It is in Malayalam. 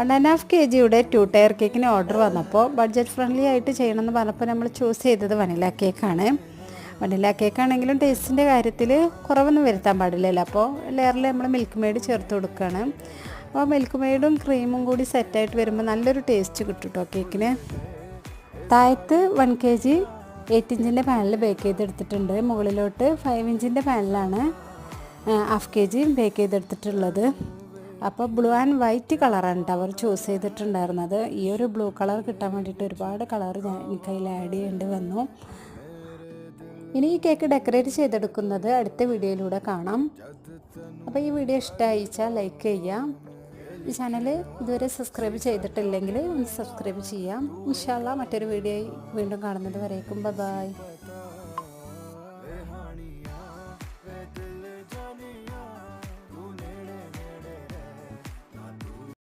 1.5 kg 2 ടയർ കേക്കിന് ഓർഡർ വന്നപ്പോൾ ബഡ്ജറ്റ് ഫ്രണ്ട്ലി ആയിട്ട് ചെയ്യണമെന്ന് പറഞ്ഞപ്പോൾ നമ്മൾ ചൂസ് ചെയ്തത് വനില കേക്കാണ്. വനില കേക്കാണെങ്കിലും ടേസ്റ്റിൻ്റെ കാര്യത്തിൽ കുറവൊന്നും വരുത്താൻ പാടില്ലല്ലോ. അപ്പോൾ ലെയറിൽ നമ്മൾ മിൽക്ക് മെയ്ഡ് ചേർത്ത് കൊടുക്കുകയാണ്. അപ്പോൾ മിൽക്ക് മെയ്ഡും ക്രീമും കൂടി സെറ്റായിട്ട് വരുമ്പോൾ നല്ലൊരു ടേസ്റ്റ് കിട്ടും കേട്ടോ കേക്കിന്. താഴത്ത് 1 kg 8 ഇഞ്ചിൻ്റെ പാനിൽ ബേക്ക് ചെയ്തെടുത്തിട്ടുണ്ട്. മുകളിലോട്ട് 5 ഇഞ്ചിൻ്റെ പാനിലാണ് 1/2 kg ബേക്ക് ചെയ്തെടുത്തിട്ടുള്ളത്. അപ്പോൾ ബ്ലൂ ആൻഡ് വൈറ്റ് കളറാണ് കേട്ടോ അവർ ചൂസ് ചെയ്തിട്ടുണ്ടായിരുന്നത്. ഈ ഒരു ബ്ലൂ കളർ കിട്ടാൻ വേണ്ടിയിട്ട് ഒരുപാട് കളർ എനിക്കതിൽ ആഡ് ചെയ്യേണ്ടി വന്നു. ഇനി ഈ കേക്ക് ഡെക്കറേറ്റ് ചെയ്തെടുക്കുന്നത് അടുത്ത വീഡിയോയിലൂടെ കാണാം. അപ്പോൾ ഈ വീഡിയോ ഇഷ്ടമായിച്ചാൽ ലൈക്ക് ചെയ്യാം. ഈ ചാനൽ ഇതുവരെ സബ്സ്ക്രൈബ് ചെയ്തിട്ടില്ലെങ്കിൽ ഒന്ന് സബ്സ്ക്രൈബ് ചെയ്യാം. ഇൻഷാ അല്ലാഹ് മറ്റൊരു വീഡിയോ വീണ്ടും കാണുന്നത് വരേക്കും ബൈ.